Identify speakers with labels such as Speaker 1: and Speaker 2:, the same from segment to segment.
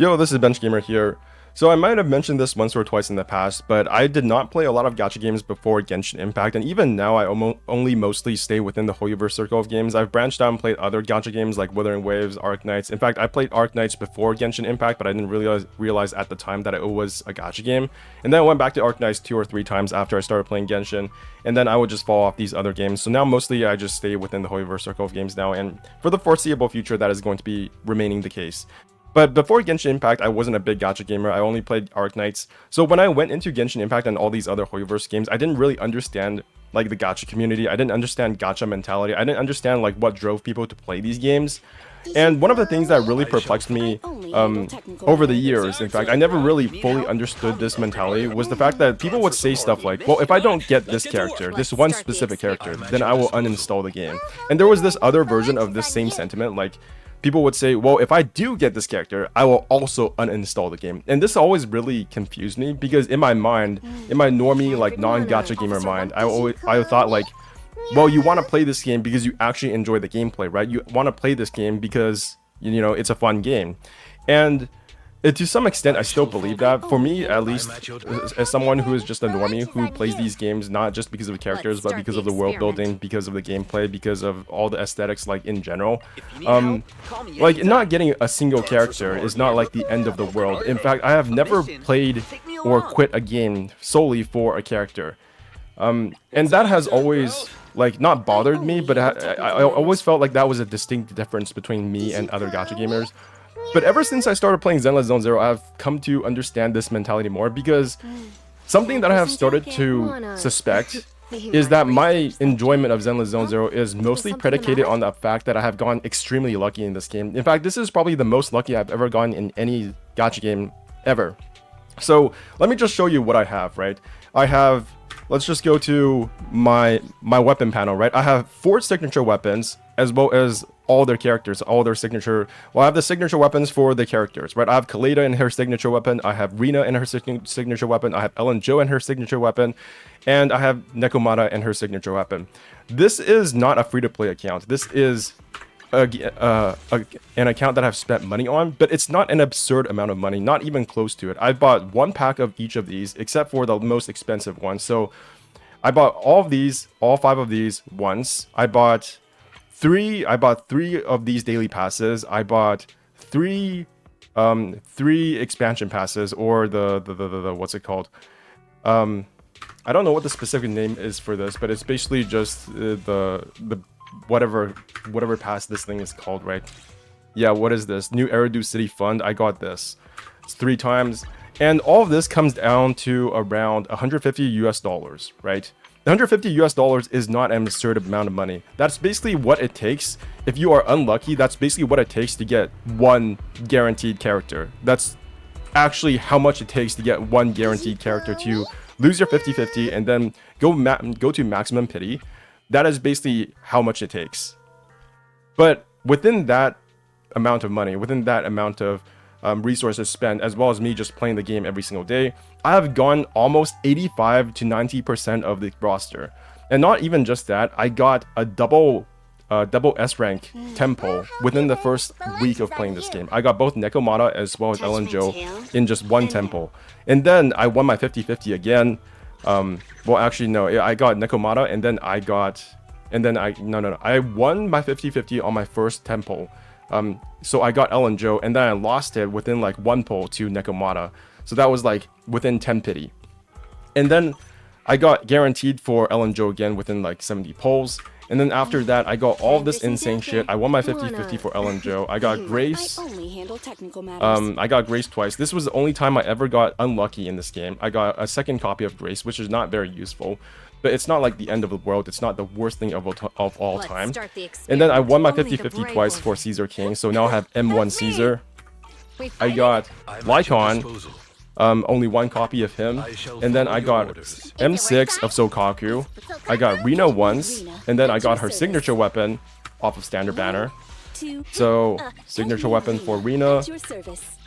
Speaker 1: Yo, this is Bench Gamer here. So I might have mentioned this once or twice in the past, but I did not play a lot of gacha games before Genshin Impact, and even now I only mostly stay within the Hoyoverse circle of games. I've branched out and played other gacha games like Wuthering Waves, Arknights. In fact, I played Arknights before Genshin Impact, but I didn't realize at the time that it was a gacha game. And then I went back to Arknights 2 or 3 times after I started playing Genshin, and then I would just fall off these other games. So now mostly I just stay within the Hoyoverse circle of games now, and for the foreseeable future that is going to be remaining the case. But before Genshin Impact, I wasn't a big gacha gamer. I only played Arknights. So when I went into Genshin Impact and all these other Hoyoverse games, I didn't really understand like the gacha community. I didn't understand gacha mentality. I didn't understand like what drove people to play these games. And one of the things that really perplexed me over the years, in fact, I never really fully understood this mentality, was the fact that people would say stuff like, well, if I don't get this character, this one specific character, then I will uninstall the game. And there was this other version of this same sentiment, like, people would say, well, if I do get this character, I will also uninstall the game. And this always really confused me because in my mind, in my normie, like non-gacha gamer mind, I thought like, well, you want to play this game because you actually enjoy the gameplay, right? You want to play this game because, you know, it's a fun game. And to some extent, I still believe that. For me, at least, as someone who is just a normie who plays these games not just because of the characters, but because of the world building, because of the gameplay, because of all the aesthetics, like in general, like not getting a single character is not like the end of the world. In fact, I have never played or quit a game solely for a character, and that has always like not bothered me, but I always felt like that was a distinct difference between me and other gacha gamers. But ever since I started playing Zenless Zone Zero, I've come to understand this mentality more, because something that I have started to suspect is that my enjoyment of Zenless Zone Zero is mostly predicated on the fact that I have gone extremely lucky in this game. In fact, this is probably the most lucky I've ever gone in any gacha game ever. So let me just show you what I have, right? I have, let's just go to my weapon panel, right? I have 4 signature weapons, as well as all their characters, all their signature. Well, I have the signature weapons for the characters, right? I have Kaleda in her signature weapon. I have Rina in her signature weapon. I have Ellen Jo in her signature weapon. And I have Nekomata in her signature weapon. This is not a free-to-play account. This is an account that I've spent money on, but it's not an absurd amount of money, not even close to it. I bought 1 pack of each of these, except for the most expensive one. So I bought all of these, all 5 of these once. I bought 3 of these daily passes. I bought 3 expansion passes, or the what's it called? I don't know what the specific name is for this, but it's basically just the whatever pass this thing is called, right? Yeah, what is this? New Eridu City Fund. I got this. It's 3 times. And all of this comes down to around $150 US, right? $150 US is not an absurd amount of money. That's basically what it takes. If you are unlucky, that's basically what it takes to get 1 guaranteed character. That's actually how much it takes to get 1 guaranteed character, to lose your 50-50 and then go to maximum pity. That is basically how much it takes. But within that amount of money, within that amount of resources spent, as well as me just playing the game every single day, I have gone almost 85 to 90% of the roster. And not even just that, I got a double S rank tempo within the first week of playing this game. I got both Nekomata as well as Ellen Jo in just 1 tempo. And then I won my 50-50 again. Well, actually, no, I got Nekomata, and then I won my 50-50 on my first tempo. So I got Ellen Jo, and then I lost it within like 1 pull to Nekomata. So that was like within 10 pity. And then I got guaranteed for Ellen Jo again within like 70 pulls. And then after that, I got all this insane shit. I won my 50-50 for Ellen Jo. I got Grace. I got Grace twice. This was the only time I ever got unlucky in this game. I got a second copy of Grace, which is not very useful. But it's not like the end of the world. It's not the worst thing of all time. And then I won my 50-50 twice for Caesar King. So now I have M1 Caesar. I got Lycon. Only 1 copy of him. And then I got M6 of Sokaku. I got Rina once. And then I got her signature weapon off of Standard Banner. So, signature weapon for Rina.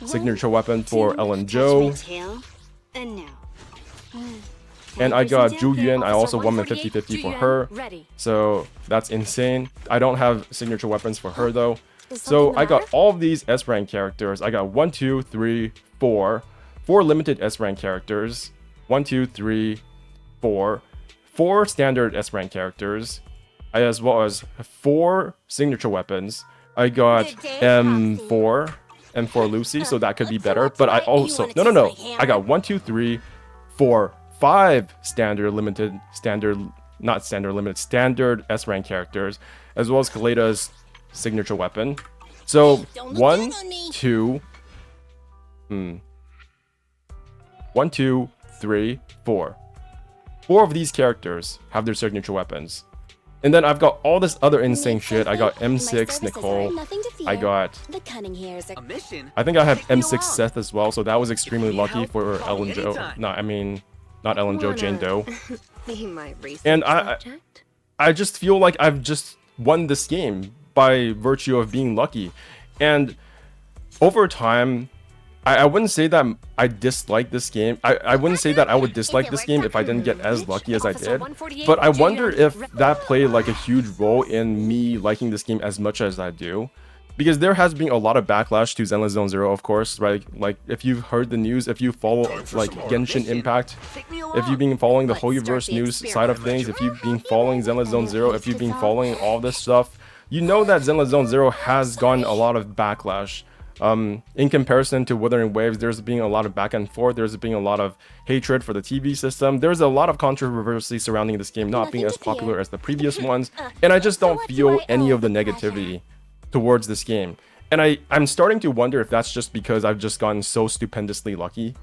Speaker 1: Signature weapon for Ellen Jo. And I got Zhu Yuan. I also won my 50-50 for her. So that's insane. I don't have signature weapons for her though. So I got all of these S rank characters. I got 1, 2, 3, 4 limited S rank characters. 1, 2, 3, 4 standard S rank characters, as well as 4 signature weapons. I got M4 Lucy, so that could be better. But I also no. I got 1, 2, 3, 4, 5 standard S rank characters, as well as Kaleda's signature weapon. So 1, 2, 1, 2, 3, 4. 4 of these characters have their signature weapons. And then I've got all this other insane shit. I got M6 Nicole. I got... I think I have M6 Seth as well, so that was extremely lucky for Ellen Jo. Not Ellen Jo, Jane Doe. And I just feel like I've just won this game by virtue of being lucky. And over time, I wouldn't say that I dislike this game. I wouldn't say that I would dislike this game if I didn't get as lucky as I did. But I wonder if that played like a huge role in me liking this game as much as I do. Because there has been a lot of backlash to Zenless Zone Zero, of course, right? Like, if you've heard the news, if you follow, like, Genshin Impact, if you've been following the Hoyoverse news side of things, if you've been following Zenless Zone Zero, if you've been following all this stuff, you know that Zenless Zone Zero has gotten a lot of backlash. In comparison to Wuthering Waves, there's been a lot of back and forth. There's been a lot of hatred for the TV system. There's a lot of controversy surrounding this game not being as popular as the previous ones, and I just don't feel any of the negativity towards this game. And I'm starting to wonder if that's just because I've just gotten so stupendously lucky,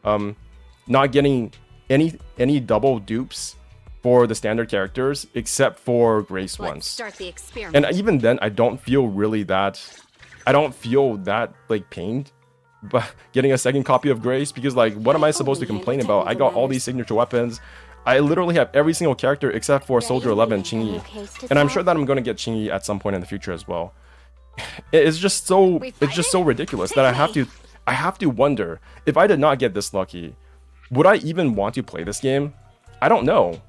Speaker 1: not getting any double dupes for the standard characters except for Grace once. And even then, I don't feel that like pained but getting a second copy of Grace, because like, what am I supposed to complain about? I got all these signature weapons. I literally have every single character except for Soldier 11 Qingyi, and I'm sure that I'm going to get Qingyi at some point in the future as well. It's just so ridiculous that I have to wonder, if I did not get this lucky, would I even want to play this game? I don't know.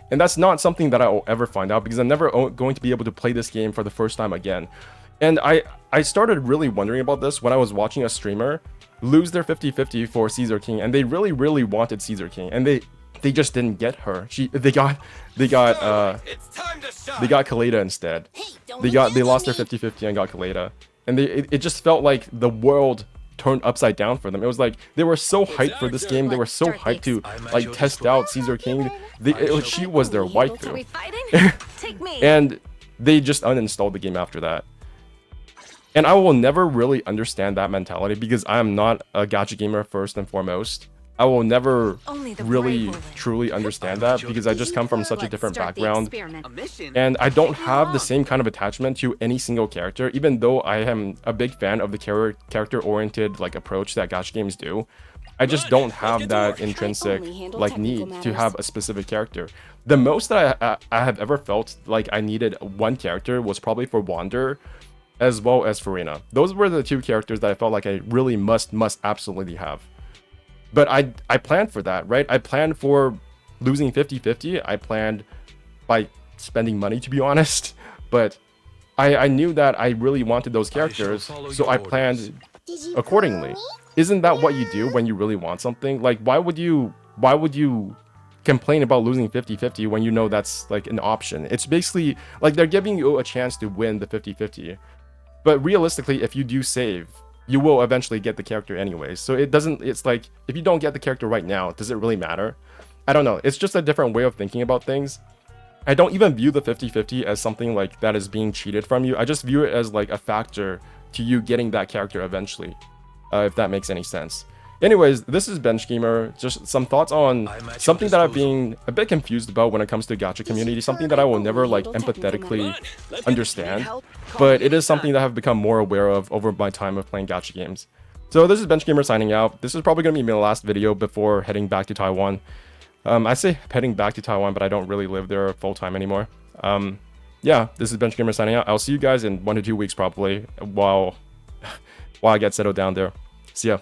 Speaker 1: And that's not something that I will ever find out, because I'm never going to be able to play this game for the first time again. And I started really wondering about this when I was watching a streamer lose their 50-50 for Caesar King, and they really wanted Caesar King, and they just didn't get her. They got Kaleda instead. They lost their 50-50 and got Kaleda. And it just felt like the world turned upside down for them. It was like they were so hyped for this game. They were so hyped to like test out Caesar King. She was their waifu. And they just uninstalled the game after that. And I will never really understand that mentality, because I am not a gacha gamer first and foremost. I will never really truly understand that, because I just come from such a different background, and I don't have the same kind of attachment to any single character, even though I am a big fan of the character-oriented like approach that gacha games do. I just don't have that intrinsic like need to have a specific character. The most that I have ever felt like I needed one character was probably for Wander, as well as Furina. Those were the two characters that I felt like I really must absolutely have. But I planned for that, right? I planned for losing 50-50. I planned by spending money, to be honest. But I knew that I really wanted those characters, so I planned accordingly. Isn't that what you do when you really want something? Like, why would you complain about losing 50-50 when you know that's like an option? It's basically like they're giving you a chance to win the 50-50. But realistically, if you do save, you will eventually get the character anyways. So it's like, if you don't get the character right now, does it really matter? I don't know. It's just a different way of thinking about things. I don't even view the 50-50 as something like that is being cheated from you. I just view it as like a factor to you getting that character eventually, if that makes any sense. Anyways, this is BenchGamer. Just some thoughts on something that I've been a bit confused about when it comes to gacha community, something that I will never like empathetically understand, but it is something that I've become more aware of over my time of playing gacha games. So this is BenchGamer signing out. This is probably going to be my last video before heading back to Taiwan. I say heading back to Taiwan, but I don't really live there full-time anymore. Yeah, this is BenchGamer signing out. I'll see you guys in 1 to 2 weeks probably, while I get settled down there. See ya.